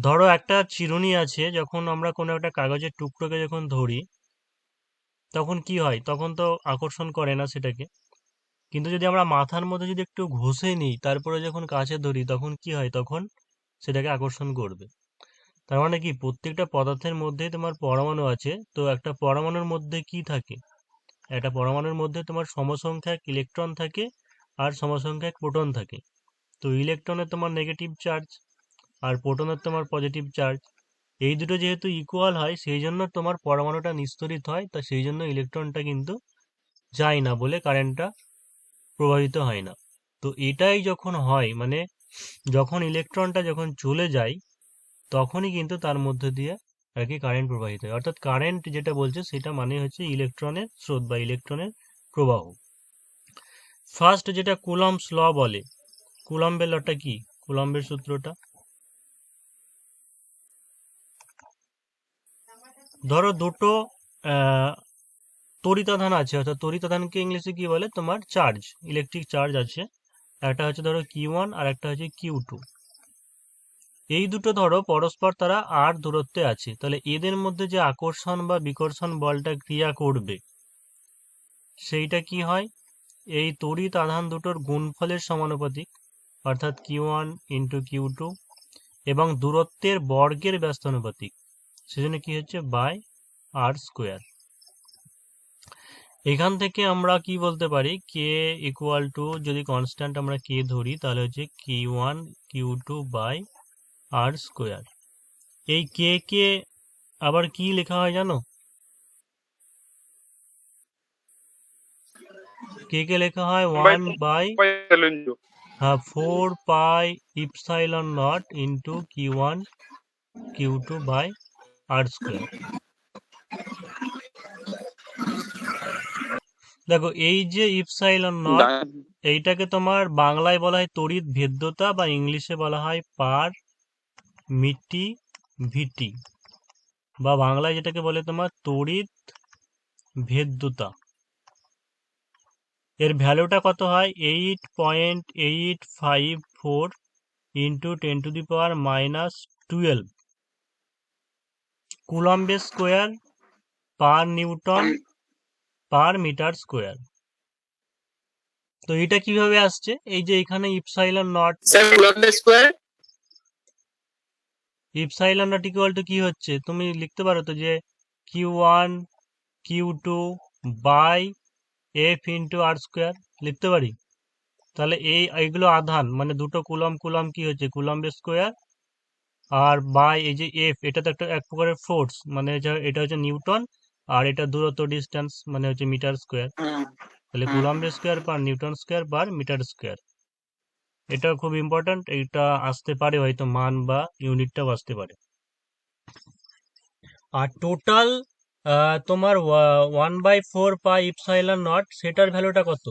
ধরো একটা চিরুনি আছে, যখন আমরা কোনো একটা কাগজের টুকরোকে যখন ধরি তখন কি হয়? তখন তো আকর্ষণ করে না সেটাকে। কিন্তু যদি আমরা মাথার মধ্যে যদি একটু ঘষে নিই তারপরে যখন কাছে ধরি তখন কি হয়? তখন সেটাকে আকর্ষণ করবে। তার মানে কি, প্রত্যেকটা পদার্থের মধ্যেই তোমার পরমাণু আছে, তো একটা পরমাণুর মধ্যে কি থাকে? একটা পরমাণুর মধ্যে তোমার সমসংখ্যক ইলেকট্রন থাকে আর সমসংখ্যক প্রোটন থাকে। তো ইলেকট্রনের তোমার নেগেটিভ চার্জ আর প্রোটনের তোমার পজিটিভ চার্জ, এই দুটো যেহেতু ইকুয়াল হয় সেই জন্য তোমার পরমাণুটা নিস্তড়িত হয়, তা সেই জন্য ইলেকট্রনটা কিন্তু যায় না বলে কারেন্টটা প্রবাহিত হয় না। তো এটাই যখন হয়, মানে যখন ইলেকট্রনটা যখন চলে যায় তখনই কিন্তু তার মধ্যে দিয়ে আর কি কারেন্ট প্রবাহিত হয়। অর্থাৎ কারেন্ট যেটা বলছে সেটা মানে হচ্ছে ইলেকট্রনের স্রোত বা ইলেকট্রনের প্রবাহ। ফার্স্ট যেটা কুলম্বস ল বলে, কুলম্বের লটা কি? কুলম্বের সূত্রটা ধরো দুটো আহ, তড়িতাধান আছে, অর্থাৎ তড়িতাধানকে ইংলিশে কি বলে? তোমার চার্জ, ইলেকট্রিক চার্জ আছে। একটা হচ্ছে ধরো Q1 আর একটা হচ্ছে Q2। এই দুটো ধরো পরস্পর তারা আর দূরত্বে আছে, তাহলে এদের মধ্যে যে আকর্ষণ বা বিকর্ষণ বলটা ক্রিয়া করবে সেইটা কি হয়? এই তড়িৎ আধান দুটোর গুণফলের সমানুপাতিক, অর্থাৎ Q1 ইন্টু Q2, এবং দূরত্বের বর্গের ব্যস্তানুপাতিক, সেজন্য কি হচ্ছে বাই আর স্কোয়ার। এখান থেকে আমরা কি বলতে পারি? কে ইকুয়াল টু, যদি কনস্ট্যান্ট আমরা কে ধরি তাহলে হচ্ছে Q1 Q2 by r square. এই কে কে আবার কি লেখা হয় জানো? কে কে লেখা হয় 1 by 4 pi epsilon not into Q1 Q2 by r square. দেখো এই যে ইপসাইলন নট, এইটাকে তোমার বাংলায় বলা হয় তড়িৎ ভেদ্যতা বা ইংলিশে বলা হয় পার মিটি ভিটি, বা বাংলায় যেটাকে বলে তোমার তড়িৎ ভেদ্যতা। এর ভ্যালুটা কত হয়? 8.854 ইন্টু 10⁻⁻12 কুলম্বের square per newton per metre square. তো এটা কিভাবে আসছে? এই যে এখানে epsilon naught, epsilon naught equal to কি হচ্ছে? তুমি লিখতে পারো তো যে Q1 Q2 by F into R square, লিখতে পারি। তাহলে এইগুলো আধান, মানে দুটো কুলম কুলম কি হচ্ছে? কুলম্বের স্কোয়ার, আর বাই এই যে এফ, এটা তো একটা এক প্রকারের ফোর্স, মানে এটা হচ্ছে নিউটন, আর এটা দূরত্ব ডিস্টেন্স মানে হচ্ছে মিটার স্কোয়ার। তাহলে কুলম্বের square per newton square per metre square. এটা খুব ইম্পর্ট্যান্ট, এটা আসতে পারে হয়তো মান বা ইউনিটটাও আসতে পারে। আর টোটাল তোমার 1/4 পাই ইপসাইলন নট, সেটার ভ্যালুটা কত?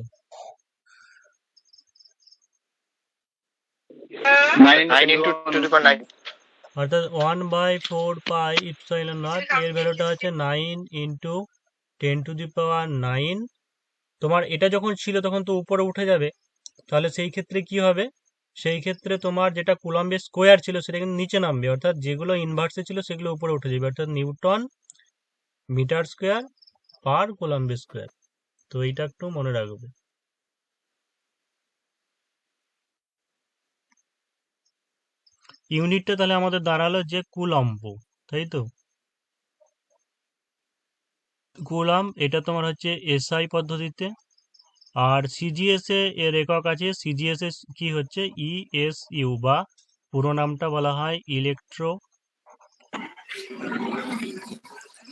9 into 10⁹। অর্থাৎ 1/4 পাই ইপসাইলন নট এর ভ্যালুটা হচ্ছে 9 ইন্টু 10⁹। তোমার এটা যখন ছিল তখন তো উপরে উঠে যাবে, তাহলে সেই ক্ষেত্রে কি হবে? সেই ক্ষেত্রে তোমার যেটা কুলম্বের স্কোয়ার ছিল সেটা কিন্তু নিচে নামবে, অর্থাৎ যেগুলো ইনভার্সে ছিল সেগুলো উপরে উঠে যাবে, অর্থাৎ নিউটন মিটার স্কোয়ার পার কুলম্বের স্কোয়ার। তো এইটা একটু মনে রাখবে। ইউনিটটা তাহলে আমাদের দাঁড়ালো যে কুলম্ব, তাই তো? কুলাম এটা তোমার হচ্ছে এসআই পদ্ধতিতে, আর সিজিএস এর একক আছে। সিজিএস এ কি হচ্ছে? ইএসইউ, বা পুরো নামটা বলা হয় ইলেকট্রো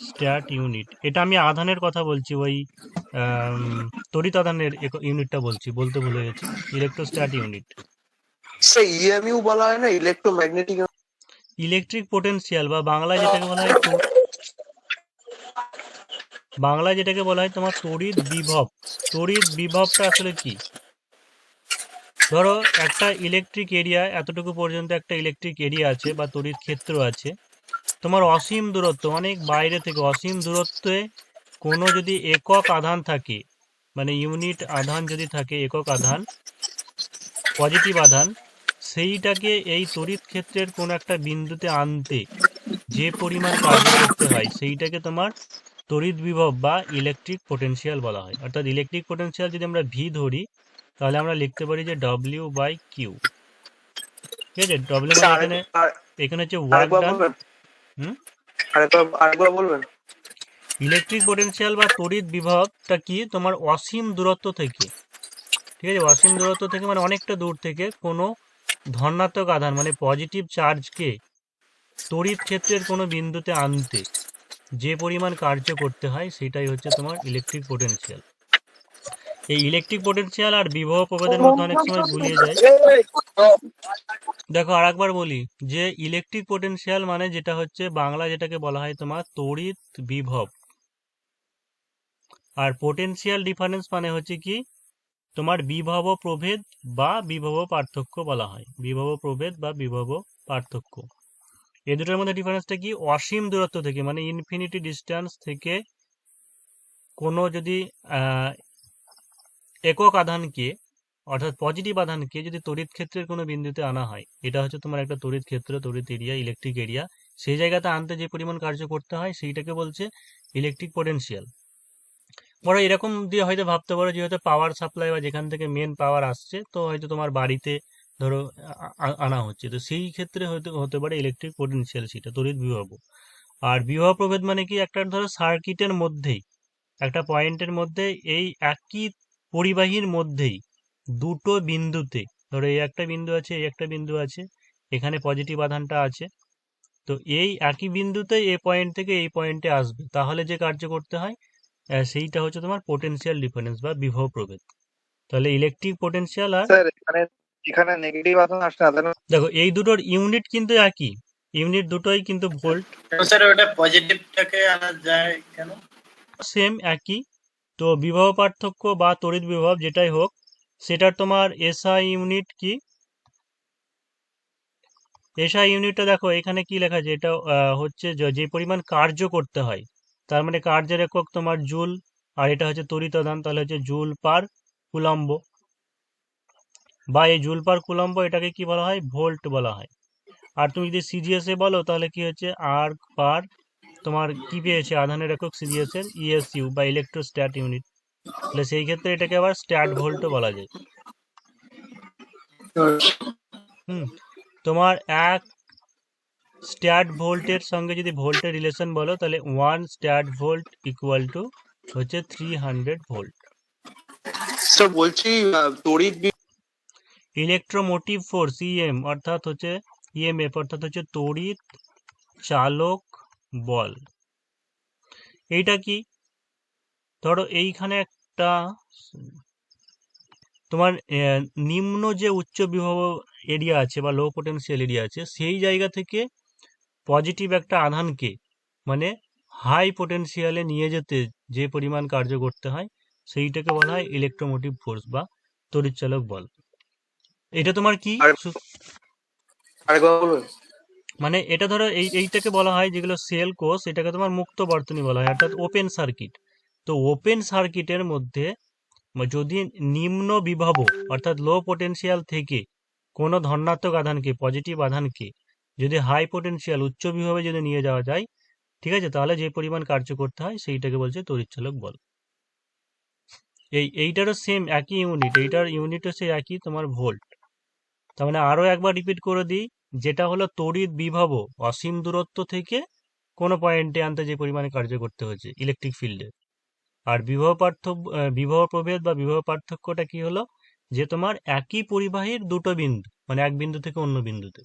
স্ট্যাট ইউনিট। এটা আমি আধানের কথা বলছি, ওই তড়িৎ আধানের ইউনিটটা বলতে ভুলে গেছি, ইলেকট্রোস্ট্যাট ইউনিট। সেই ইএমইউ বলা হয় না, ইলেকট্রোম্যাগনেটিক। ইলেকট্রিক পোটেনশিয়াল, বা বাংলায় যেটাকে বলা হয় তোমার তড়িৎ বিভব। তড়িৎ বিভবটা আসলে কি? ধরো একটা ইলেকট্রিক এরিয়া, এতটুকু পর্যন্ত একটা ইলেকট্রিক এরিয়া আছে বা তড়িৎ ক্ষেত্র আছে, তোমার অসীম দূরত্ব, অনেক বাইরে থেকে অসীম দূরত্বে কোনো যদি একক আধান থাকে, মানে ইউনিট আধান যদি থাকে, একক আধান, পজিটিভ আধান, সেইটাকে এই তড়িৎ ক্ষেত্রের কোন একটা বিন্দুতে আনতে যে পরিমাণ কার্য করতে হয় সেইটাকে তোমার তড়িৎ বিভব বা ইলেকট্রিক পোটেনশিয়াল বলা হয়। অর্থাৎ ইলেকট্রিক পোটেনশিয়াল যদি আমরা ভি ধরি তাহলে আমরা লিখতে পারি যে ডব্লিউ বাই কিউ। ঠিক আছে, ডব্লিউ মানে এখানে এখানে হচ্ছে ওয়ার্ক আরেকবার ডান। বলবেন, হুম, আরেকবার বলবেন। ইলেকট্রিক পোটেনশিয়াল বা তড়িৎ বিভবটা কি তোমার অসীম দূরত্ব থেকে, ঠিক আছে, অসীম দূরত্ব থেকে মানে অনেকটা দূর থেকে কোনো ধনাত্মক আধান মানে পজিটিভ চার্জকে তড়িৎ ক্ষেত্রের কোনো বিন্দুতে আনতে যে পরিমাণ কার্য করতে হয় সেটাই হচ্ছে তোমার ইলেকট্রিক পোটেনশিয়াল। এই ইলেকট্রিক পোটেনশিয়াল আর বিভব প্রভেদের মধ্যে অনেক সময় গুলিয়ে যায়। দেখো আর একবার বলি যে ইলেকট্রিক পোটেনশিয়াল মানে যেটা হচ্ছে বাংলা যেটাকে বলা হয় তোমার তড়িৎ বিভব, আর পোটেনশিয়াল ডিফারেন্স মানে হচ্ছে কি তোমার বিভব প্রভেদ বা বিভব পার্থক্য বলা হয়। বিভব প্রভেদ বা বিভব পার্থক্য, এই দুটোর মধ্যে ডিফারেন্সটা কি, অসীম দূরত্ব থেকে মানে ইনফিনিটি ডিস্টেন্স থেকে কোনো যদি একক আধানকে অর্থাৎ পজিটিভ আধানকে যদি তড়িৎ ক্ষেত্রের কোনো বিন্দুতে আনা হয়, এটা হচ্ছে তোমার একটা তড়িৎ ক্ষেত্র, তড়িৎ এরিয়া, ইলেকট্রিক এরিয়া, সেই জায়গাতে আনতে যে পরিমাণ কার্য করতে হয় সেইটাকে বলছে ইলেকট্রিক পোটেনশিয়াল। ধরো এরকম দিয়ে হয়তো ভাবতে পারো যে হয়তো পাওয়ার সাপ্লাই বা যেখান থেকে মেন পাওয়ার আসছে তো হয়তো তোমার বাড়িতে ধরো আনা হচ্ছে, তো সেই ক্ষেত্রে হয়তো হতে পারে ইলেকট্রিক পোটেনশিয়াল, সেটা তড়িৎ বিভব। আর বিভব প্রভেদ মানে কি একটা ধরো সার্কিটের মধ্যেই একটা পয়েন্টের মধ্যে এই একই পরিবাহীর মধ্যেই দুটো বিন্দুতে, ধরো এই একটা বিন্দু আছে এই একটা বিন্দু আছে, এখানে পজিটিভ আধানটা আছে, তো এই একই বিন্দুতে এই পয়েন্ট থেকে এই পয়েন্টে আসবে, তাহলে যে কার্য করতে হয় সেইটা হচ্ছে তোমার পোটেনশিয়াল ডিফারেন্স বা বিভব প্রভেদ। তাহলে ইলেকট্রিক পোটেনশিয়াল আর স্যার এখানে এখানে নেগেটিভ আধান আসছে না তাই না? দেখো এই দুটোর ইউনিট কিন্তু একই, ইউনিট দুটোই কিন্তু ভোল্ট, স্যার ওটা পজিটিভটাকে আনা যায় কেন? সেম একই। তো বিভব পার্থক্য বা তড়িৎ বিভব যেটাই হোক সেটার তোমার এসআই ইউনিট কি, এসআই ইউনিটটা দেখো এখানে কি লেখা আছে, এটা হচ্ছে যে পরিমাণ কার্য করতে হয়, তার মানে কার্যের একক তোমার জুল, আর এটা হচ্ছে তড়িৎ আধান তাহলে হচ্ছে জুল পার কুলম্ব, বা এই জুল পার কুলম্ব এটাকে কি বলা হয়, ভোল্ট বলা হয়। আর তুমি যদি সিজিএস এ বলো তাহলে কি হচ্ছে আর পার তোমার কি পেয়েছে আধানের একক সিজিএস এর ইএসইউ বা ইলেকট্রোস্ট্যাট ইউনিট, তাহলে সেই ক্ষেত্রে এটাকে আবার স্ট্যাট ভোল্টও বলা যায়। হুম, তোমার এক স্ট্যাট ভোল্টের সঙ্গে যদি ভোল্টের রিলেশন বলো তাহলে 1 স্ট্যাট ভোল্ট ইকুয়াল টু হচ্ছে 300 ভোল্ট। স্যার বলছি তড়িৎ ইলেকট্রোমোটিভ ফোর্স ইএম অর্থাৎ হচ্ছে ইএমএফ অর্থাৎ হচ্ছে তড়িৎ চালক বল। এইটা কি, ধরো এইখানে একটা তোমার নিম্ন যে উচ্চ বিভব এরিয়া আছে বা লো পোটেনশিয়াল এরিয়া আছে সেই জায়গা থেকে পজিটিভ একটা আধানকে মানে হাই পোটেনশিয়ালে নিয়ে যেতে যে পরিমাণ কার্য করতে হয় সেইটাকে বলা হয় ইলেকট্রোমোটিভ ফোর্স বা তড়িৎচালক বল। এটা তোমার কি আরেকবার বলবেন। মানে এটা ধরো এইটাকে বলা হয় যেগুলো সেল কোষ, এটাকে তোমার মুক্ত বর্তনী বলা হয় অর্থাৎ ওপেন সার্কিট। তো ওপেন সার্কিটের মধ্যে যদি নিম্ন বিভব অর্থাৎ লো পোটেনশিয়াল থেকে কোনো ধনাত্মক আধানকে পজিটিভ আধানকে যদি হাই পোটেনশিয়াল উচ্চ বিভবে যদি নিয়ে যাওয়া যায়, ঠিক আছে, তাহলে যে পরিমাণ কার্য করতে হয় সেইটাকে বলছে তড়িৎচালক বল। এইটারও সেম একই ইউনিট, এইটার ইউনিটও সেই একই তোমার ভোল্ট। তার মানে আরো একবার রিপিট করে দিই, যেটা হলো তড়িৎ বিভব অসীম দূরত্ব থেকে কোনো পয়েন্টে আনতে যে পরিমাণে কার্য করতে হচ্ছে ইলেকট্রিক ফিল্ডে। আর বিভব প্রভেদ বা বিভব পার্থক্যটা কি হলো, যে তোমার একই পরিবাহীর দুটো বিন্দু মানে এক বিন্দু থেকে অন্য বিন্দুতে।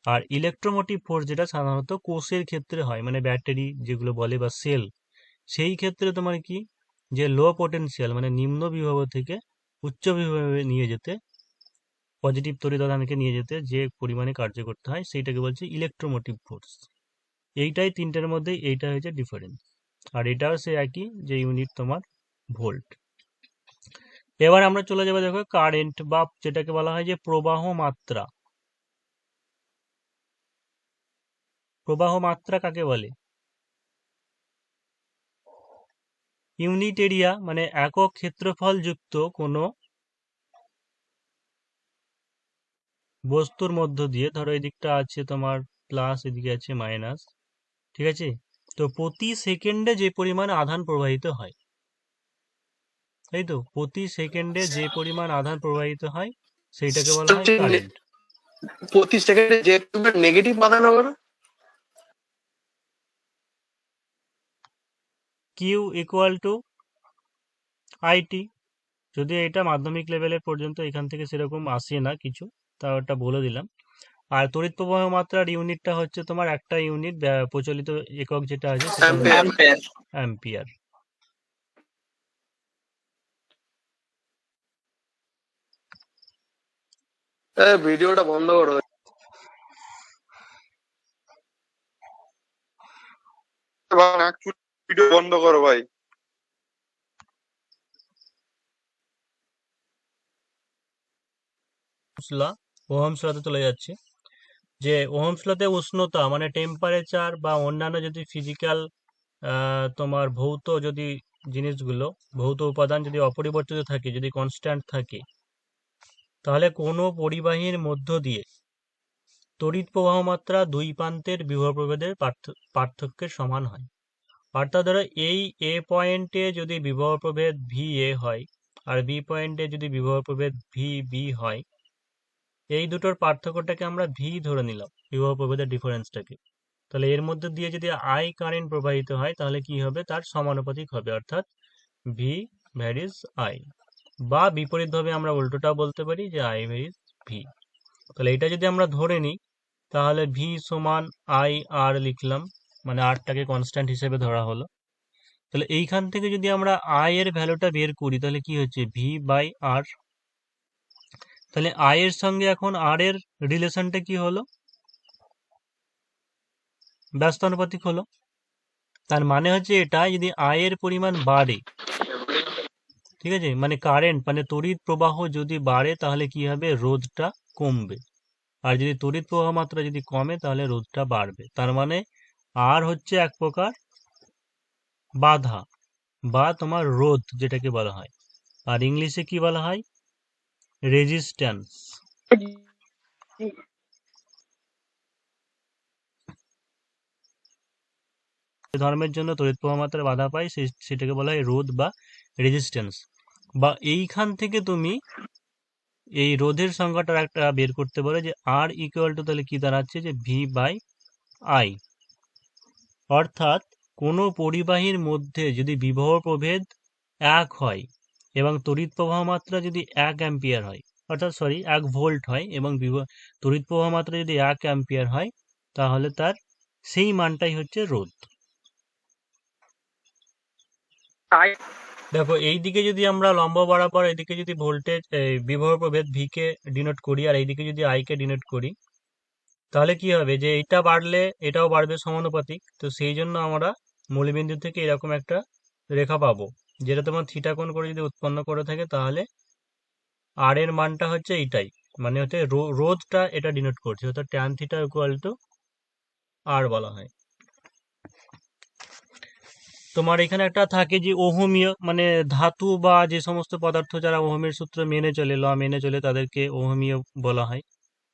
আর ইলেকট্রোমোটিভ ফোর্স যেটা সাধারণত কোষের ক্ষেত্রে হয় মানে ব্যাটারি যেগুলো বলে বা সেল, সেই ক্ষেত্রে তোমার কি যে লো পটেনশিয়াল মানে নিম্ন বিভব থেকে উচ্চ বিভবে নিয়ে যেতে পজিটিভ তড়িৎ আধানকে নিয়ে যেতে যে পরিমাণে কার্য করতে হয় সেইটাকে বলছে ইলেকট্রোমোটিভ ফোর্স। এইটাই তিনটের মধ্যে এইটা হচ্ছে ডিফারেন্স, আর এটাও সে একই যে ইউনিট তোমার ভোল্ট। এবার আমরা চলে যাবো দেখো কারেন্ট বা যেটাকে বলা হয় যে প্রবাহ মাত্রা। প্রবাহ মাত্রা কাকে বলে, ইউনিট এরিয়া মানে একক ক্ষেত্রফল যুক্ত কোনো বস্তুর মধ্য দিয়ে, ধরো এদিকটা আছে তোমার প্লাস, এদিকে আছে মাইনাস, ঠিক আছে? তো প্রতি সেকেন্ডে যে পরিমাণ আধান প্রবাহিত হয়, তাই তো, প্রতি সেকেন্ডে যে পরিমাণ আধান প্রবাহিত হয় সেইটাকে বলা হয় কারেন্ট। প্রতি সেকেন্ডে যে নেগেটিভ আধান হবে না? Q equal to IT. যদি এটা মাধ্যমিক লেভেলের পর্যন্ত, এখান থেকে সেরকম আসে না কিছু, তা ওটা বলে দিলাম। আর তড়িৎ প্রবাহ মাত্রার ইউনিটটা হচ্ছে তোমার একটা ইউনিট প্রচলিত একক যেটা আছে সেটা হচ্ছে অ্যাম্পিয়ার। অ্যাম্পিয়ার। ভিডিওটা বন্ধ করো। ভিডিও বন্ধ করো ভাই। ওহমস লতে চলে যাচ্ছে, যে ওহমস লতে উষ্ণতা মানে টেম্পারেচার বা অন্যান্য যদি ফিজিক্যাল তোমার ভৌত যদি জিনিসগুলো, ভৌত উপাদান যদি অপরিবর্তিত থাকে, যদি কনস্ট্যান্ট থাকে, তাহলে কোনো পরিবাহীর মধ্য দিয়ে তড়িৎ প্রবাহ মাত্রা দুই প্রান্তের বিভব প্রভেদের পার্থক্যের সমান হয়। অর্থাৎ ধরো এই এ পয়েন্টে যদি বিভব প্রভেদ ভি এ হয় আর বি পয়েন্টে যদি বিভব প্রভেদ ভি বি হয়, এই দুটোর পার্থক্যটাকে আমরা ভি ধরে নিলাম, বিভব প্রভেদের ডিফারেন্সটাকে। তাহলে এর মধ্যে দিয়ে যদি আই কারেন্ট প্রবাহিত হয় তাহলে কি হবে, তার সমানুপাতিক হবে, অর্থাৎ ভি ভ্যারিজ আই। বা বিপরীতভাবে আমরা উল্টোটাও বলতে পারি যে আই ভ্যারিজ ভি। তাহলে এটা যদি আমরা ধরে নিই তাহলে ভি সমান আই আর লিখলাম, মানে আরটাকে কনস্ট্যান্ট হিসেবে ধরা হলো। তাহলে এইখান থেকে যদি আমরা আই এর ভ্যালুটা বের করি তাহলে কি হচ্ছে, ভি বাই আর। তাহলে আই এর সঙ্গে এখন আর এর রিলেশনটা কি হলো, ব্যস্তানুপাতিক হলো। তার মানে হচ্ছে এটা যদি আই এর পরিমাণ বাড়ে, ঠিক আছে, মানে কারেন্ট মানে তড়িৎ প্রবাহ যদি বাড়ে তাহলে কি হবে, রোধটা কমবে। আর যদি তড়িৎ প্রবাহ মাত্রা যদি কমে তাহলে রোধটা বাড়বে। তার মানে আর হচ্ছে এক প্রকার বাধা বা তোমার রোধ যেটাকে বলা হয়, আর ইংলিশে কি বলা হয়, রেজিস্ট্যান্স। ধর্মের জন্য তড়িৎ প্রবাহ মাত্রা বাধা পায় সেটাকে বলা হয় রোধ বা রেজিস্ট্যান্স। বা এইখান থেকে তুমি এই রোধের সংখ্যাটা একটা বের করতে পারো যে আর ইকুয়াল টু তাহলে কি দাঁড়াচ্ছে, যে ভি বাই আই। অর্থাৎ কোনো পরিবাহীর মধ্যে যদি বিভব প্রভেদ 1 হয় এবং তড়িৎ প্রবাহ মাত্রা যদি 1 অ্যাম্পিয়ার হয়, অর্থাৎ 1 ভোল্ট হয় এবং তড়িৎ প্রবাহ মাত্রা যদি 1 অ্যাম্পিয়ার হয়, তাহলে তার সেই মানটাই হচ্ছে রোধ। দেখো এইদিকে যদি আমরা লম্ব বরাবর এইদিকে যদি ভোল্টেজ বিভব প্রভেদ ভি কে ডিনোট করি আর এইদিকে যদি আই কে ডিনোট করি, তাহলে কি হবে, যে এটা বাড়লে এটাও বাড়বে সমানুপাতিক। তো সেই জন্য আমরা মূলবিন্দু থেকে এরকম একটা রেখা পাবো, যেটা তোমার থিটা কোণ করে যদি উৎপন্ন করে থাকে, তাহলে আর এর মানটা হচ্ছে এইটাই, মানে হচ্ছে রোধটা এটা ডিনোট করছে, অর্থাৎ ট্যান থিটা ইকুয়াল টু আর বলা হয়। তোমার এখানে একটা থাকে যে ওহমীয়, মানে ধাতু বা যে সমস্ত পদার্থ যারা ওহমের সূত্র মেনে চলে, ল মেনে চলে, তাদেরকে ওহমীয় বলা হয়।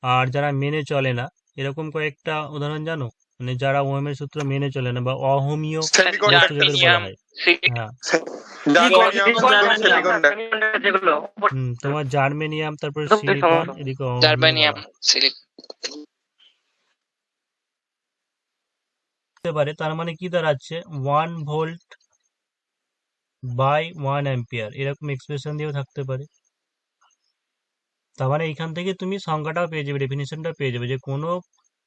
আর যারা মেনে চলে না, এরকম কয়েকটা উদাহরণ জানো, মানে যারা ওহমের সূত্র মেনে চলে না বা অহমীয় বস্তু যাদের বলা হয়। হ্যাঁ, তোমার জার্মেনিয়াম, তারপরে সিলিকন, এদিকে অহমীয় বলা হতে পারে। তার মানে কি দাঁড়াচ্ছে, 1 ভোল্ট বাই 1 অ্যাম্পিয়ার, এরকম এক্সপ্রেশন দিয়েও থাকতে পারে। তার মানে এইখান থেকে তুমি সংজ্ঞাটাও পেয়ে যাবে, ডেফিনিশনটা পেয়ে যাবে, যে কোনো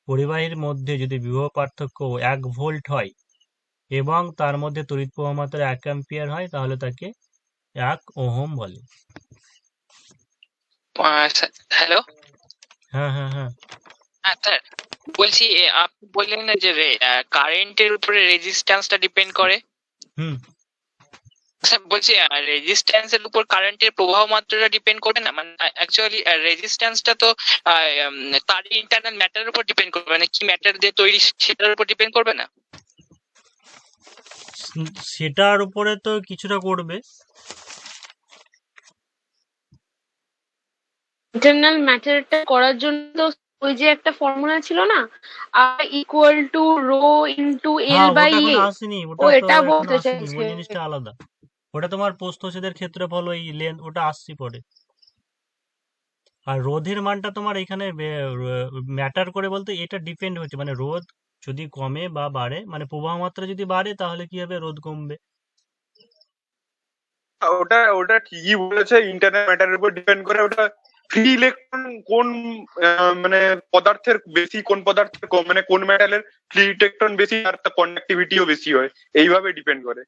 পরিবাহীর মধ্যে যদি বিভব পার্থক্য 1 ভোল্ট হয় এবং তার মধ্যে তড়িৎ প্রবাহ মাত্রা 1 অ্যাম্পিয়ার হয়, তাহলে তাকে 1 ওহম বলে। হ্যালো, হ্যাঁ হ্যাঁ হ্যাঁ, স্যার বলছি, আপনি বললেন না যে কারেন্টের উপরে রেজিস্ট্যান্সটা ডিপেন্ড করে। হুম, স্যার বলছি রেজিস্ট্যান্সের উপর কারেন্টের প্রবাহ মাত্রাটা ডিপেন্ড করে না, মানে অ্যাকচুয়ালি রেজিস্ট্যান্সটা তো তার ইন্টারনাল ম্যাটারের উপর ডিপেন্ড করবে, মানে কি ম্যাটার দিয়ে তৈরি সেটার উপর ডিপেন্ড করবে না? সেটার উপরে তো কিছুটা করবে। ইন্টারনাল ম্যাটারটা করার জন্য তো ওই যে একটা ফর্মুলা ছিল না, R equal to rho into L হ্যাঁ, বাই ওটা এখনো এ, আসেনি, ও ওটা তো এটা এখনো বলতে আসেনি, চাইছে। ওই জিনিসটা আলাদা। ওটা তোমার প্রস্থচ্ছেদের ক্ষেত্রফল, ওই লেন্থ, ওটা আসছি পরে। আর রোধের মানটা তোমার এখানে ম্যাটার করে বলতে এটা ডিপেন্ড হচ্ছে, মানে রোধ যদি কমে বা বাড়ে, মানে প্রবাহ মাত্রা যদি বাড়ে তাহলে কি হবে, রোধ কমবে। ওটা ওটা ঠিকই বলেছে, ইন্টারনাল ম্যাটারের উপর ডিপেন্ড করে। ওটা ফ্রি ইলেকট্রন কোন মানে পদার্থের বেশি, কোন পদার্থের কম, মানে কোন মেটালের ফ্রি ইলেকট্রন বেশি আর তার কন্ডাক্টিভিটিও বেশি হয়, এইভাবে ডিপেন্ড করে।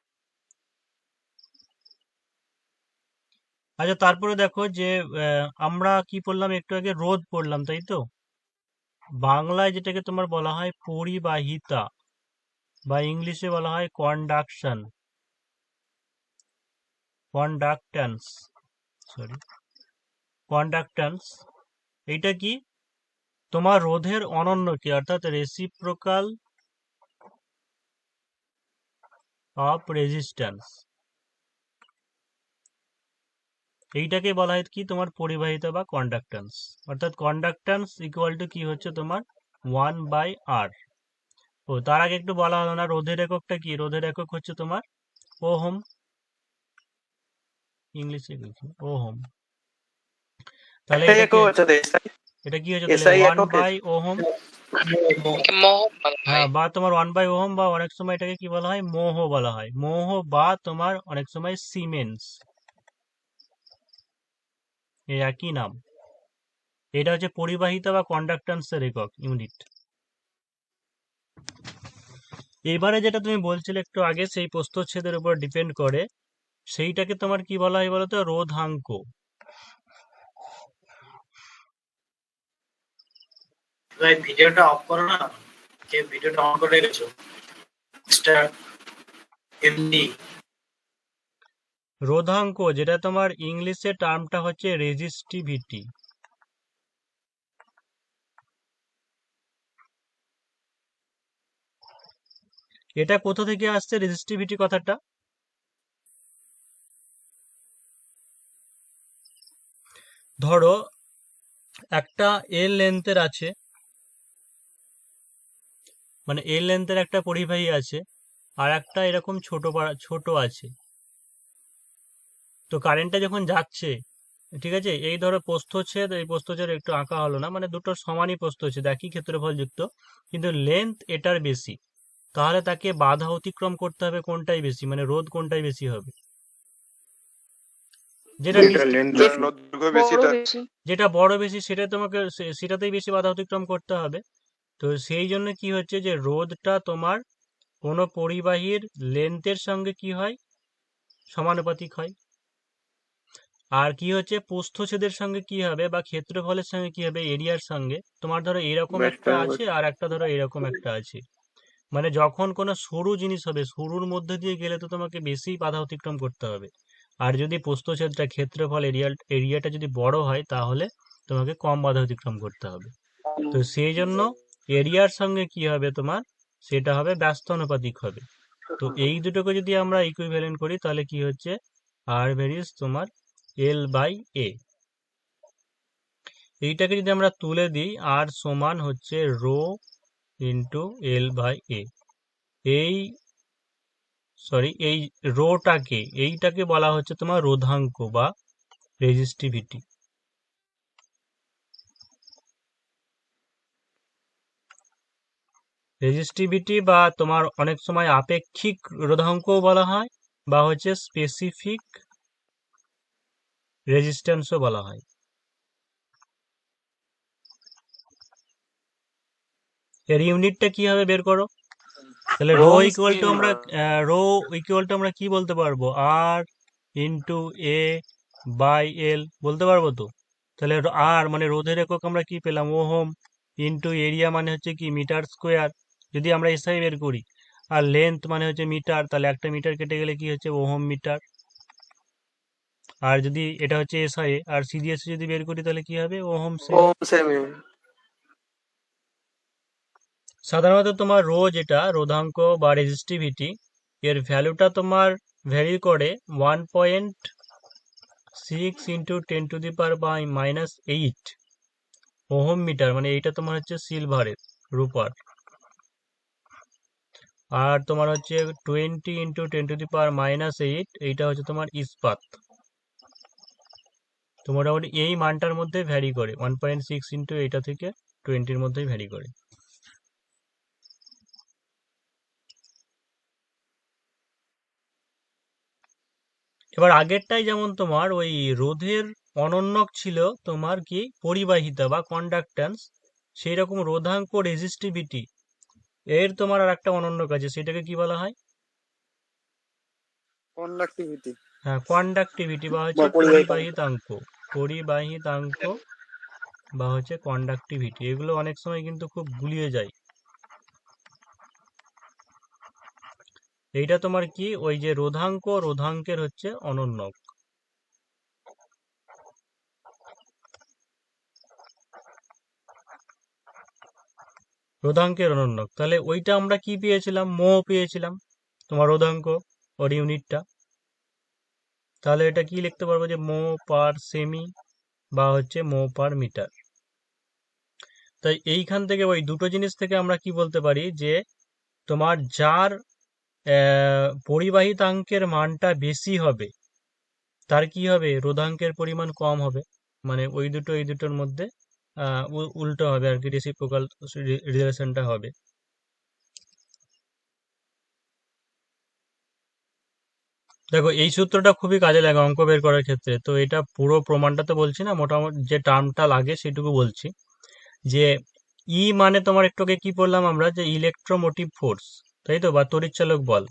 আচ্ছা, তারপরে দেখো যে আমরা কি পড়লাম একটু আগে, রোধ পড়লাম, তাই তো? বাংলায় যেটাকে তোমার বলা হয় পরিবাহিতা, বা ইংলিশে বলা হয় কন্ডাকশন, কন্ডাক্ট্যান্স, সরি, কন্ডাক্ট্যান্স। এইটা কি? তোমার রোধের অনন্য কি, অর্থাৎ রেসিপ্রোকাল অফ রেজিস্ট্যান্স। এইটাকে বলা হয় কি, তোমার পরিবাহিতা বা কন্ডাক্ট্যান্স। অর্থাৎ কন্ডাক্ট্যান্স ইকুয়াল টু কি হচ্ছে তোমার 1/r। ও তার আগে একটু বলা হলো না, রোধের এককটা কি? রোধের একক হচ্ছে তোমার ওহম, ইংলিশে ওহম। তাহলে একটাই এটা কি, একক আছে তো, এটা কি হচ্ছে তাহলে এসআই 1 এককে। By ohm. একে মহ বলা হ্যাঁ, হয়। বা তোমার 1 বাই ওহম, বা অনেক সময় এটাকে কি বলা হয়, মোহ বলা হয়। মোহ বা তোমার অনেক সময় সিমেন্স, এই একই নাম। এটা হচ্ছে পরিবাহিতা বা কন্ডাক্ট্যান্সের একক, ইউনিট। এবারে যেটা তুমি বলছিলে একটু আগে, সেই প্রস্থচ্ছেদের উপর ডিপেন্ড করে, সেইটাকে তোমার কি বলা হয় বলতো, রোধাঙ্ক। ভাই ভিডিওটা অফ করো না, কে ভিডিওটা অন করে রেখেছো মিস্টার এমডি। রোধাঙ্ক, যেটা তোমার ইংলিশে টার্মটা হচ্ছে রেজিস্টিভিটি। এটা কোথা থেকে আসছে রেজিস্টিভিটি কথাটা? ধরো একটা এল লেন্থের আছে, মানে এল লেন্থের একটা পরিবাহী আছে, আর একটা এরকম ছোট আছে। তো কারেন্টটা যখন যাচ্ছে, ঠিক আছে, এই ধরো প্রস্থচ্ছেদ, এই প্রস্থচ্ছেদ একটু আঁকা হলো না, মানে দুটো সমানই প্রস্থচ্ছেদ, একই ক্ষেত্রফল যুক্ত, কিন্তু লেন্থ এটার বেশি। তাহলে তাকে বাধা অতিক্রম করতে হবে কোনটাই বেশি, মানে রোধ কোনটাই বেশি হবে? যেটা বড় বেশি। যেটা বড় বেশি, সেটা তোমাকে সেটাতেই বেশি বাধা অতিক্রম করতে হবে। তো সেই জন্য কি হচ্ছে, যে রোধটা তোমার কোনো পরিবাহীর লেন্থের সঙ্গে কি হয়, সমানুপাতিক হয়। আর কি হচ্ছে, প্রস্থচ্ছেদের সঙ্গে কি হবে, বা ক্ষেত্রফলের সঙ্গে কি হবে, এরিয়ার সঙ্গে। তোমার ধরো এরকম একটা আছে, আর একটা ধরো এরকম একটা আছে। মানে যখন কোনো সরু জিনিস হবে, সরুর মধ্যে দিয়ে গেলে তো তোমাকে বেশি বাধা অতিক্রম করতে হবে। আর যদি প্রস্থচ্ছেদটা, ক্ষেত্রফল, এরিয়াটা যদি বড় হয়, তাহলে তোমাকে কম বাধা অতিক্রম করতে হবে। তো সেই জন্য এরিয়ার সঙ্গে কি হবে তোমার, সেটা হবে ব্যস্তানুপাতিক হবে। তো এই দুটোকে যদি আমরা ইকুইভ্যালেন্ট করি, তাহলে কি হচ্ছে, আর ভ্যারিজ তোমার এল বাই এ। এইটাকে যদি আমরা তুলে দিই, আর সমান হচ্ছে রো ইন্টু এল বাই এ। এই এই এইটাকে বলা হচ্ছে তোমার রোধাঙ্ক বা রেজিস্টিভিটি। রেজিস্টিভিটি বা তোমার অনেক সময় আপেক্ষিক রোধাঙ্কও বলা হয়, বা হচ্ছে স্পেসিফিক রেজিস্ট্যান্সও বলা হয়। এর ইউনিটটা কি হবে বের করো। তাহলে রো ওহমস ইকুয়াল কি? টু আমরা কি বলতে পারবো, আর ইন্টু এ বাই এল বলতে পারবো তো। তাহলে আর মানে রোধের একক আমরা কি পেলাম, ওহম, ইন্টু এরিয়া মানে হচ্ছে কি মিটার স্কোয়ার, যদি আমরা এসআই বের করি। আর লেন্থ মানে হচ্ছে মিটার, তাহলে একটা মিটার কেটে গেলে কি হচ্ছে, ওহম মিটার। আর যদি এটা হচ্ছে এসআই, আর সিডিএস যদি বের করি, তাহলে কি হবে, ওহম সেম। Ohm's M. সাধারণত তোমার রো, যেটা রোধাঙ্ক বা রেজিস্টিভিটি, এর ভ্যালুটা তোমার ভ্যারি করে 6 ইন্টু 10⁻⁻8 ওহম মিটার, মানে এইটা তোমার হচ্ছে সিলভারের, রূপার। আর তোমার হচ্ছে 20 ইন্টু 10⁻⁻8 এইটা হচ্ছে তোমার ইস্পাত। তো মোটামুটি এই মানটার মধ্যে ভ্যারি করে, 1.6 ইন্টু এইটা থেকে 20-র মধ্যেই ভ্যারি করে। এবার আগেরটাই যেমন তোমার ওই রোধের অনন্যক ছিল তোমার কি পরিবাহিতা বা কন্ডাক্ট্যান্স, সেই রকম রোধাঙ্ক রেজিস্টিভিটি এর তোমার আর একটা অনন্যক আছে, সেটাকে কি বলা হয়? কন্ডাক্টিভিটি হ্যাঁ, কন্ডাক্টিভিটি বা হচ্ছে বা পরিবাহিতাঙ্ক। পরিবাহিতাঙ্ক। পরিবাহিতাঙ্ক বা হচ্ছে কন্ডাক্টিভিটি, এগুলো অনেক সময় কিন্তু খুব গুলিয়ে যায়। এইটা তোমার কি ওই যে রোধাঙ্ক, রোধাঙ্কের হচ্ছে অনন্যক। রোধাঙ্কের অনন্যক, তাহলে ওইটা আমরা কি পেয়েছিলাম? মো পেয়েছিলাম তোমার রোধাঙ্ক ওর ইউনিটটা। তাহলে এটা কি লিখতে পারবো যে মো পার সেমি বা হচ্ছে মো পার মিটার। তাই এইখান থেকে ওই দুটো জিনিস থেকে আমরা কি বলতে পারি যে তোমার যার পরিবাহিতাঙ্কের মানটা বেশি হবে তার কি হবে? রোধাঙ্কের পরিমাণ কম হবে। মানে ওই দুটো এই দুটোর মধ্যে উল্টো হবে আর কি, রেসিপ্রোকাল রিলেশনটা হবে। দেখো এই সূত্রটা খুবই কাজে লাগে অঙ্ক বের করার ক্ষেত্রে। তো এটা পুরো প্রমাণটা তো বলছি না, মোটামুটি যে টার্মটা লাগে সেটুকু বলছি। যে ই মানে তোমার একটু আগে কি বললাম আমরা, যে ইলেকট্রোমোটিভ ফোর্স, তাই তো, বা তড়িৎচালক বল।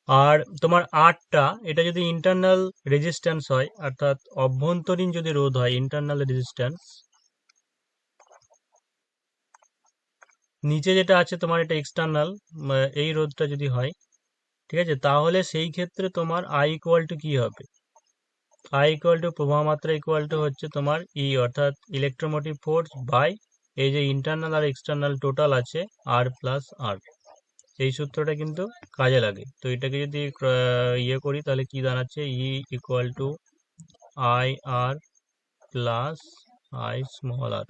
আর তোমার আরটা, এটা যদি ইন্টারনাল রেজিস্ট্যান্স হয়, অর্থাৎ অভ্যন্তরীণ যদি রোধ হয়, ইন্টারনাল রেজিস্ট্যান্স, নিচে যেটা আছে তোমার এটা এক্সটার্নাল, এই রোধটা যদি হয়, ঠিক আছে, তাহলে সেই ক্ষেত্রে তোমার আই ইকুয়াল টু কি হবে? আই ইকুয়াল টু প্রবাহ মাত্রা ইকুয়াল টু হচ্ছে তোমার ই, অর্থাৎ ইলেকট্রোমোটিভ ফোর্স বাই এই যে ইন্টারনাল আর এক্সটার্নাল টোটাল আছে আর প্লাস আর। এই সূত্রটা কিন্তু কাজে লাগে। তো এটাকে যদি ইয়ে করি তাহলে কি দাঁড়াচ্ছে? E equal to I R plus I small R.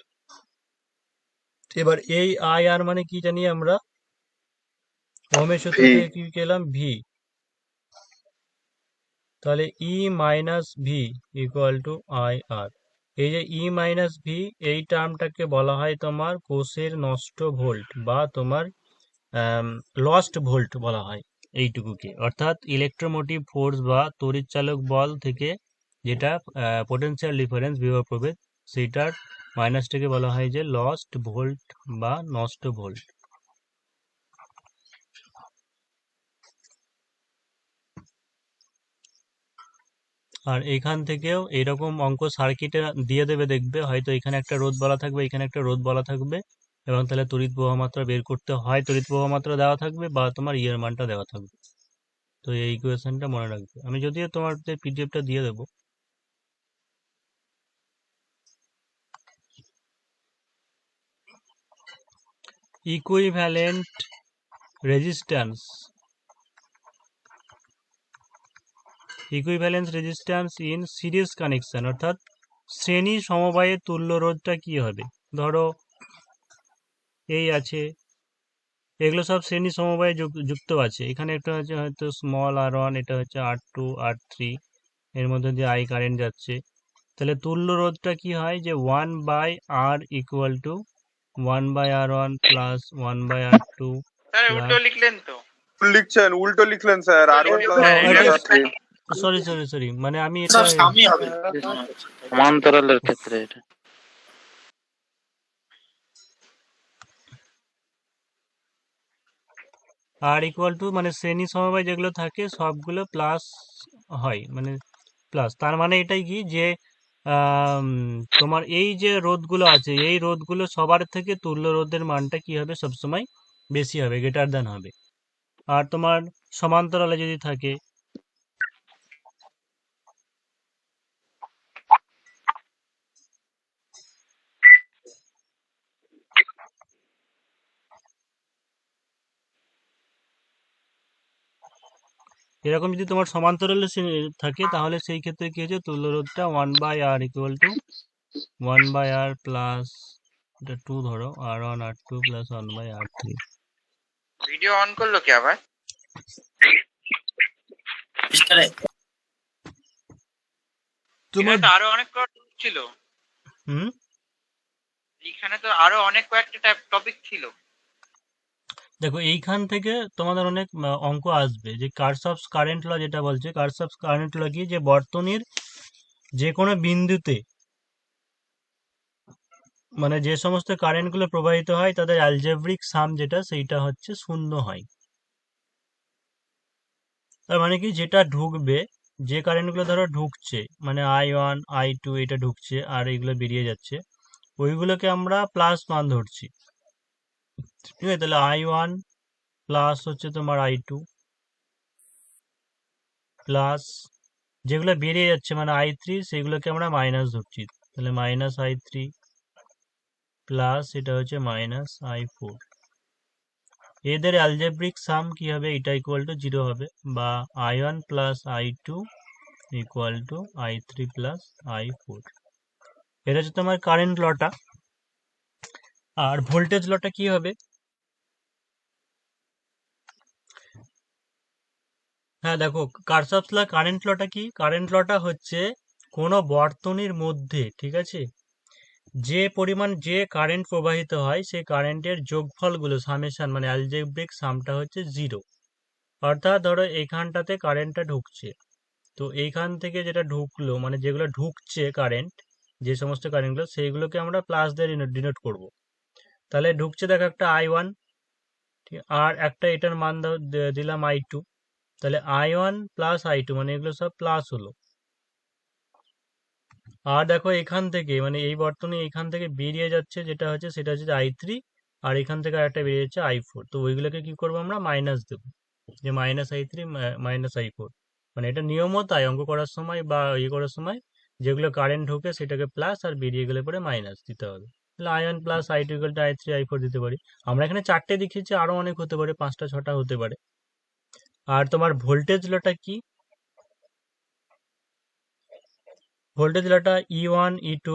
এবার এই আই আর মানে কি জানি আমরা? ওহমের সূত্র ভি থেকে কি পেলাম? ভি। তাহলে E minus V equal to I R. এই যে ই মাইনাস ভি, এই টার্মটাকে বলা হয় তোমার কোষের নষ্ট ভোল্ট বা তোমার লস্ট ভোল্ট বলা হয় এইটুকুকে। অর্থাৎ ইলেকট্রোমোটিভ ফোর্স বা তড়িৎচালক বল থেকে যেটা পোটেনশিয়াল ডিফারেন্স, বিভব প্রভেদ, সেইটার মাইনাসটাকে বলা হয় যে লস্ট ভোল্ট বা নষ্ট ভোল্ট। আর এখান থেকেও এরকম অঙ্ক সার্কিটে দিয়ে দেবে, দেখবে হয়তো এখানে একটা রোধ বলা থাকবে, এখানে একটা রোধ বলা থাকবে, এবং তাহলে তড়িৎ প্রবাহ মাত্রা বের করতে হয়, তড়িৎ প্রবাহ মাত্রা দেওয়া থাকবে বা তোমার ইয়ের মানটা দেওয়া থাকবে। তো এই ইকুয়েশনটা মনে রাখবে। আমি যদিও তোমাদের পিডিএফটা দিয়ে দেবো। Equivalent resistance, equivalence resistance in series connection, অর্থাৎ শ্রেণী সমবায়ের তুল্য রোধটা কি হবে? ধরো এই আছে, এগুলো সব শ্রেণী সমবায়ে যুক্ত আছে। এখানে একটা হচ্ছে হয়তো স্মল আর ওয়ান, এটা হচ্ছে আর টু আর থ্রি, এর মধ্যে দিয়ে আই কারেন্ট যাচ্ছে। তাহলে তুল্য রোধটা কি হয়? যে 1/r equal to 1/r1 plus 1/r2 sir plus, উল্টো লিখলেন তো। উল্টো লিখলেন স্যার, আর ওয়ান প্লাস হ্যাঁ, আর এটা থ্রি। সরি, মানে আমি এটা সব সামই হবে সমান্তরালের ক্ষেত্রে এটা আর ইকুয়াল টু মানে শ্রেণী সমবায় যেগুলো থাকে সবগুলো প্লাস হয়, মানে প্লাস, তার মানে এটাই কি যে তোমার এই যে রোধগুলো আছে, এই রোধগুলো সবার থেকে তুল্য রোধের মানটা কি হবে? সবসময় বেশি হবে, গ্রেটার দেন হবে। আর তোমার সমান্তরালে যদি থাকে, এরকম যদি তোমার সমান্তরালে থাকে তাহলে সেই ক্ষেত্রে কি হচ্ছে, তুল্যরোধটা 1/r equal to 1/r plus এটা 2 ধরো r1 r2 plus 1/r3। Video on করলো কি আবার? তোমার তো আরো অনেক ছিল, হুম এখানে তো আরো অনেক কয়েকটা টপিক ছিল। দেখো এইখান থেকে তোমাদের অনেক অঙ্ক আসবে, যে কার্সফস কারেন্ট ল যেটা বলছে, কার্সফস কারেন্ট ল কি, যে বর্তনীর যে কোনো বিন্দুতে মানে যে সমস্ত কারেন্ট গুলো প্রবাহিত হয় তাদের অ্যালজেব্রিক সাম যেটা, সেইটা হচ্ছে 0 হয়। তার মানে কি, যেটা ঢুকবে, যে কারেন্ট গুলো ধরো ঢুকছে, মানে i1 i2 এটা ঢুকছে আর এগুলো বেরিয়ে যাচ্ছে, ওইগুলোকে আমরা প্লাস মান ধরছি। ঠিক আছে, তাহলে i1 প্লাস হচ্ছে তোমার i2 প্লাস যেগুলো বেরিয়ে যাচ্ছে মানে i3, সেগুলোকে আমরা মাইনাস ধরছি। তাহলে মাইনাস i3 প্লাস এটা হচ্ছে মাইনাস i4। এদের অ্যালজেব্রিক সাম কি হবে, এটা ইকুয়াল টু 0 হবে, বা i1 plus i2 equal to i3 plus i4। এটা হচ্ছে তোমার কারেন্ট লটা। আর ভোল্টেজ লটা কি হবে, হ্যাঁ দেখো কার্সফস ল কারেন্ট লটা কি, কারেন্ট লটা হচ্ছে কোনো বর্তনীর মধ্যে, ঠিক আছে, যে পরিমাণ যে কারেন্ট প্রবাহিত হয় সেই কারেন্টের যোগফলগুলো সামেশন মানে অ্যালজেব্রিক সামটা হচ্ছে 0। অর্থাৎ ধরো এইখানটাতে কারেন্টটা ঢুকছে, তো এইখান থেকে যেটা ঢুকলো মানে যেগুলো ঢুকছে কারেন্ট, যে সমস্ত কারেন্টগুলো সেইগুলোকে আমরা প্লাস দিয়ে ডিনোট করব। তাহলে ঢুকছে দেখো একটা i1, ঠিক, আর একটা এটার মান দিলাম i2, তাহলে i1 প্লাস i2 মানে এগুলো সব প্লাস হলো। আর দেখো এখান থেকে মানে এই বর্তনী এখান থেকে বেরিয়ে যাচ্ছে যেটা হচ্ছে, সেটা হচ্ছে i3, আর এখান থেকে আরেকটা বেরিয়ে যাচ্ছে i4, তো ওইগুলোকে কি করবো আমরা মাইনাস দেবো, যে মাইনাস i3 মাইনাস i4। মানে এটা নিয়মও তাই, অঙ্ক করার সময় বা ইয়ে করার সময় যেগুলো কারেন্ট ঢোকে সেটাকে প্লাস আর বেরিয়ে গেলে পরে মাইনাস দিতে হবে। তাহলে i1 plus i2 equal to i3 i4 দিতে পারি। আমরা এখানে 4টে দেখিয়েছি, আরো অনেক হতে পারে, 5টা 6টা হতে পারে। আর তোমার ভোল্টেজ লটা কি, ভোল্টেজ লটা E1 E2,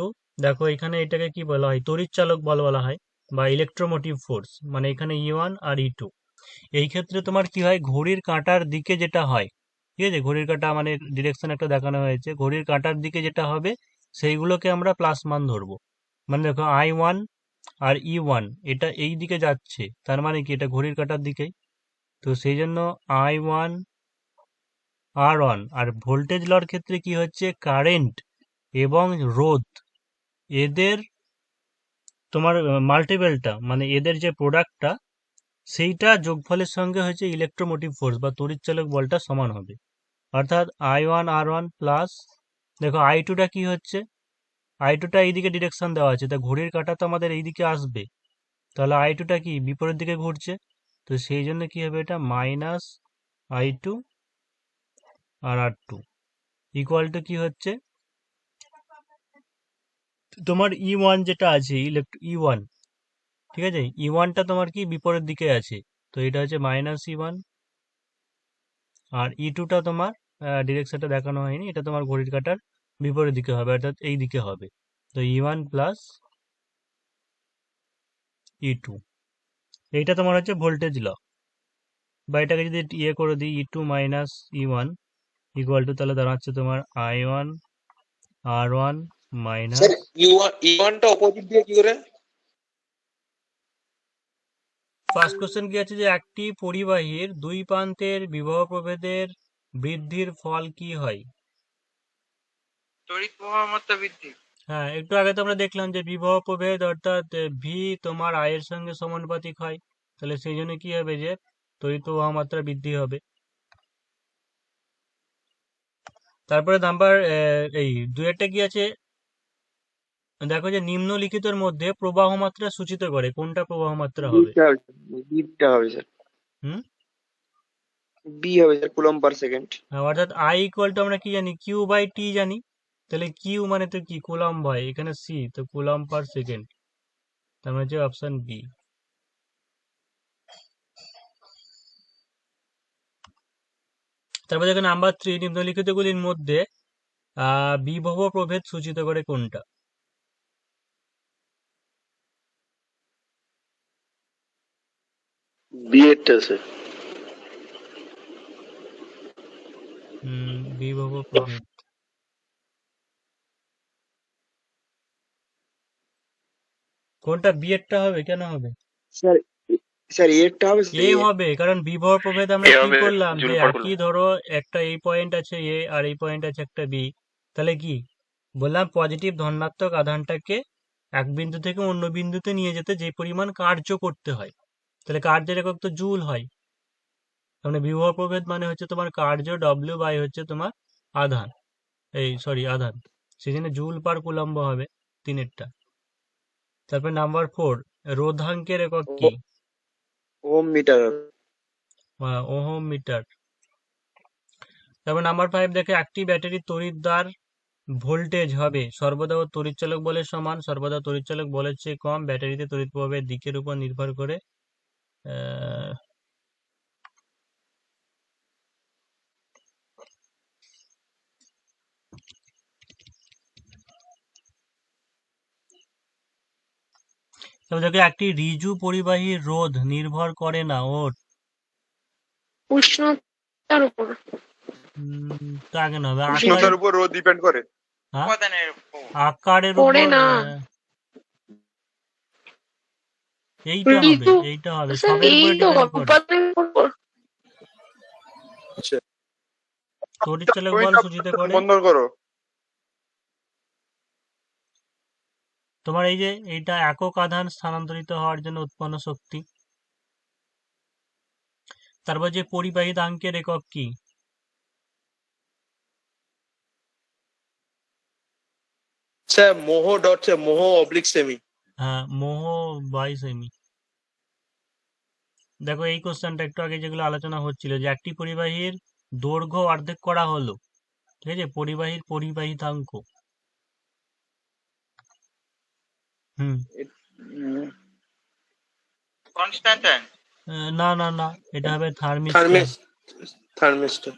দেখো এখানে এটাকে কি বলা হয়, তড়িৎচালক বল বলা হয়, বা ইলেকট্রোমোটিভ ফোর্স। মানে এখানে E1 আর E2, এই ক্ষেত্রে তোমার কি হয়, ঘড়ির কাঁটার দিকে যেটা হয়, ঠিক আছে, ঘড়ির কাঁটা মানে ডিরেকশন একটা দেখানো হয়েছে, ঘড়ির কাঁটার দিকে যেটা হবে সেইগুলোকে আমরা প্লাস মান ধরবো। মানে দেখো i1 আর E1 এটা এই দিকে যাচ্ছে, তার মানে কি এটা ঘড়ির কাঁটার দিকেই, তো সেই জন্য i1 R1। আর ভোল্টেজ লর ক্ষেত্রে কি হচ্ছে, কারেন্ট এবং রোধ এদের তোমার মাল্টিপেলটা মানে এদের যে প্রোডাক্টটা, সেইটা যোগফলের সঙ্গে হচ্ছে ইলেকট্রোমোটিভ ফোর্স বা তড়িৎচালক বলটা সমান হবে। অর্থাৎ i1 R1 প্লাস, দেখো i2টা কি হচ্ছে, i2টা এইদিকে ডিরেকশন দেওয়া আছে, তা ঘড়ির কাঁটা তো আমাদের এইদিকে আসবে, তাহলে i2টা কি বিপরীত দিকে ঘুরছে, তো সেই জন্য কি হবে, এটা minus i2 R R2 equal to কি হচ্ছে, তোমার E1 যেটা আছে E1, ঠিক আছে, E1টা তোমার কি বিপরীত দিকে আছে, তো এটা হচ্ছে মাইনাস E1। আর E2টা তোমার ডিরেকশনটা দেখানো হয়নি, এটা তোমার ঘড়ির কাঁটার বিপরীত দিকে হবে, অর্থাৎ এই দিকে হবে, তো E1 প্লাস E2। এইটা তোমার হচ্ছে ভোল্টেজ ল। বা এটাকে যদি ইয়ে করে দিই, E2 minus E1 equal to, তাহলে দাঁড়াচ্ছে তোমার i1 R1 minus, sir ইউয়ানটা opposite দিয়ে কি করে? ফার্স্ট কোশ্চেন কি আছে, যে একটি পরিবাহীর দুই প্রান্তের বিভব প্রভেদের বৃদ্ধির ফল কি হয়। তড়িৎ প্রবাহ মাত্রা বৃদ্ধি। হ্যাঁ, একটু আগে তো আমরা দেখলাম যে বিভব প্রভেদ অর্থাৎ ভি তোমার আই এর সঙ্গে সমানুপাতিক হয়, তাহলে সেই জন্য কি হবে, যে তড়িৎ প্রবাহ মাত্রা বৃদ্ধি হবে। তারপরে নাম্বার এই দুয়েরটা কি আছে, দেখো যে নিম্নলিখিতের মধ্যে প্রবাহ মাত্রা সূচিত করে, কোনটা প্রবাহ মাত্রা হবে। বিটা হবে স্যার, হুম, বি হবে স্যার, কুলম্ব পার সেকেন্ড। হ্যাঁ, অর্থাৎ আই ইকুয়াল টু আমরা কি জানি, কিউ বাই টি জানি, তাহলে কিউ মানে তো কি কুলম্ব হয়, এখানে সি তো কুলম্ব পার সেকেন্ড, তার মানে হচ্ছে অপশন বি। তারপর দেখো নাম্বার 3, নিম্নলিখিতগুলির মধ্যে বিভব প্রভেদ সূচিত করে কোনটা? বিয়েরটা স্যার। বিভব প্রভেদ কোনটা? বিয়েরটা হবে? কেন হবে? স্যার স্যার এরটা হবে এ হবে, কারণ বিভব প্রভেদ আমরা এ কি হবে করলাম জুল যে ফর্মুলা। একই ধরো একটা এই পয়েন্ট আছে এ আর এই পয়েন্ট আছে একটা বি, তাহলে কি বললাম পজিটিভ ধনাত্মক আধানটাকে এক বিন্দু থেকে অন্য বিন্দুতে নিয়ে যেতে যে পরিমাণ কার্য করতে হয়, তাহলে কার্যের একক তো জুল হয়। মানে বিভব প্রভেদ মানে হচ্ছে তোমার কার্য ডব্লিউ বাই হচ্ছে তোমার আধান, আধান, সেই জন্য জুল পার কুলম্ব হবে তিনেরটা। তারপর নাম্বার 4, রোধাঙ্কের একক কি? Ohm metre. Ohm metre. তারপর নাম্বার 5 দেখে একটি ব্যাটারির তড়িৎদ্বার ভোল্টেজ হবে সর্বদা ও তড়িৎচালক বলের সমান, সর্বদা তড়িৎচালক বলের চেয়ে কম, ব্যাটারিতে তড়িৎ প্রবাহের দিকের উপর নির্ভর করে। তবে দেখো একটি ঋজু পরিবাহী রোধ নির্ভর করে না ওর উষ্ণতার উপর। তা কেন হবে? উষ্ণতার উপর রোদ ডিপেন্ড করে। হ্যাঁ? উপাদানের উপর। আকারের করে উপর না। এইটা হবে, ঋতু। এইটা হবে, স্যার সবের এই উপরে তো ডিপেন্ড করে। উপাদানের উপর। তড়িৎচালক বল সূচিত করে বন্ধ করো। তোমার এই যে এইটা একক আধান স্থানান্তরিত হওয়ার জন্য উৎপন্ন শক্তি। তারপর যে পরিবাহিতাঙ্কের একক কি? স্যার মোহ ডট মোহ অবলিক সেমি। হ্যাঁ, মোহ বাই সেমি। দেখো এই কোশ্চেনটা একটু আগে যেগুলো আলোচনা হচ্ছিল যে একটি পরিবাহীর দৈর্ঘ্য অর্ধেক করা হলো, ঠিক আছে, পরিবাহীর পরিবাহিতাঙ্ক। কনস্ট্যান্ট। না না না, এটা হবে থার্মিস্টর। থার্মিস্টর।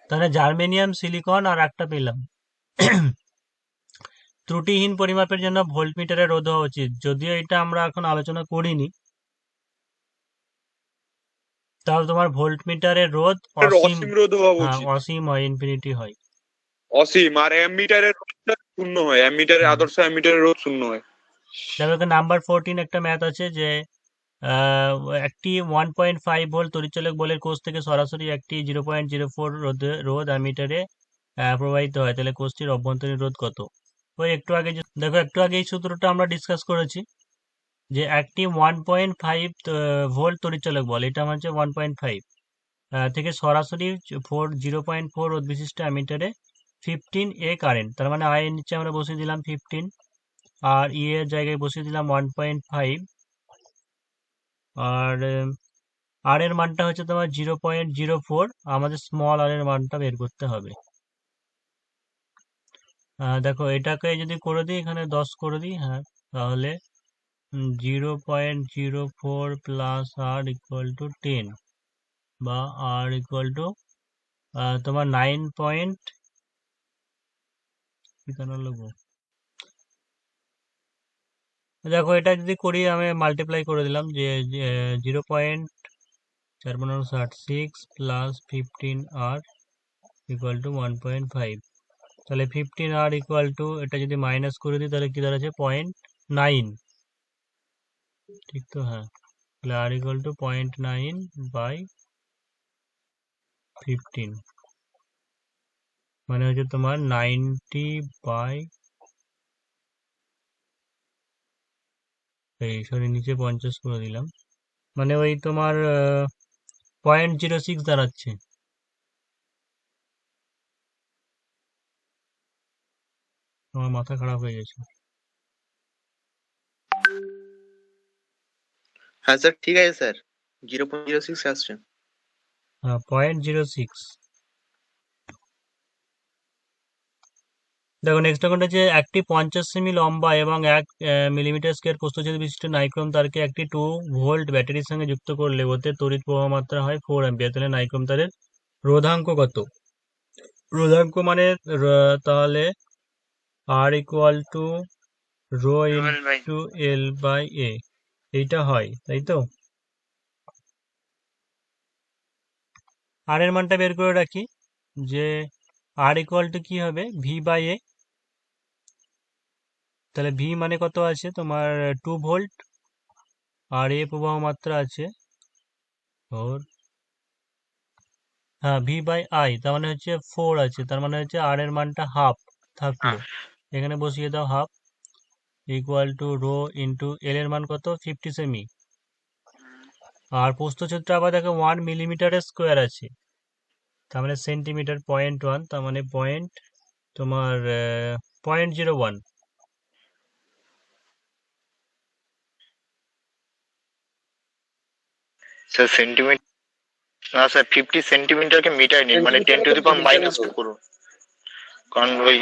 তাহলে জার্মেনিয়াম, সিলিকন আর একটা পেলাম। ত্রুটিহীন পরিমাপের জন্য ভোল্টমিটারের রোধ হওয়া উচিত, যদিও এটা আমরা এখন আলোচনা করিনি। তাহলে তোমার ভোল্টমিটারের রোধ অসীম, অসীম রোদ হওয়া হ্যাঁ উচিত। অসীম হয়, ইনফিনিটি হয়। অসীম। আর অ্যামিটারের শূন্য হয়, অ্যামিটারের আদর্শ অ্যামিটারের রোধ শূন্য হয়। দেখো নাম্বার 14 একটা ম্যাথ আছে যে একটি 1.5 ভোল্ট তড়িৎচালক বলের কোষ থেকে সরাসরি একটি 0.04 রোধ অ্যামিটারে প্রবাহিত হয়, তাহলে কোষটির অভ্যন্তরীণ রোধ কত? ওই একটু আগে দেখো একটু আগে এই সূত্রটা আমরা ডিসকাস করেছি যে একটি 1.5 ভোল্ট তড়িৎচালক বল, এটা হচ্ছে 1.5 থেকে সরাসরি 0.4 রোধ বিশিষ্ট অ্যামিটারে 15 এ কারেন্ট, তার মানে আই এর নিচে আমরা বসিয়ে দিলাম 15 আর ই এর জায়গায় বসিয়ে দিলাম 1.5 আর আর এর মানটা হচ্ছে তোমার 0.04, আমাদের স্মল আর এর মানটা বের করতে হবে। দেখো এটাকে যদি করে দিই, এখানে 10 করে দিই, হ্যাঁ, তাহলে 0.04 প্লাস আর ইকুয়াল টু 10 বা আর ইকুয়াল টু তোমার 9 পয়েন্ট দেখো এটা যদি করি আমি মাল্টিপ্লাই করে দিলাম যে 0.46 প্লাস 15 আর ইকুয়াল টু 1.5, তাহলে 15 আর ইকুয়াল টু এটা যদি মাইনাস করে দিই তাহলে কি দাঁড়াচ্ছে 0.9, ঠিক তো? হ্যাঁ, তাহলে আর ইকুয়াল টু 0.9 বাই 15 মানে হচ্ছে তোমার 90 বাই নিচে 50 করে দিলাম, মানে ওই তোমার 0.06 দাঁড়াচ্ছে। আমার মাথা খারাপ হয়ে গেছে। হ্যাঁ স্যার ঠিক আছে স্যার, 0.06 আসছে। হ্যাঁ, 0.06। দেখো নেক্সট কোনটা হচ্ছে একটি 50 সেমি লম্বা এবং 1 মিলিমিটার স্কয়ার প্রস্থচ্ছেদ বিশিষ্ট নাইক্রোম তারকে একটি 2 ভোল্ট ব্যাটারির সঙ্গে যুক্ত করলে ওতে তড়িৎ প্রবাহ মাত্রা হয় 4 অ্যাম্পিয়ার, তাহলে নাইক্রোম তারের রোধাঙ্ক কত? রোধাঙ্ক মানে তাহলে R equal to rho into L by A, এইটা হয়, তাই তো? আর এর মানটা বের করে রাখি, যে আর ইকুয়াল টু কি হবে, ভি বাই এ। তাহলে ভি মানে কত আছে তোমার 2 ভোল্ট, আর এ প্রবাহ মাত্রা আছে ওর, হ্যাঁ ভি বাই আই, তার মানে হচ্ছে 4 আছে, তার মানে হচ্ছে আর এর মানটা হাফ থাকলো, এখানে বসিয়ে দাও half equal to rho into L এর মান কত 50 সেমি, আর প্রস্থচ্ছেদটা আবার দেখো 1 মিলিমিটারের স্কোয়ার আছে, তার মানে সেন্টিমিটার 0.1, তার মানে পয়েন্ট তোমার 0.01। স্যার সেন্টিমিটার না স্যার, 50 সেন্টিমিটারকে মিটার নিন, মানে 10 টু দি পাওয়ার -2 করুন, কারণ ওই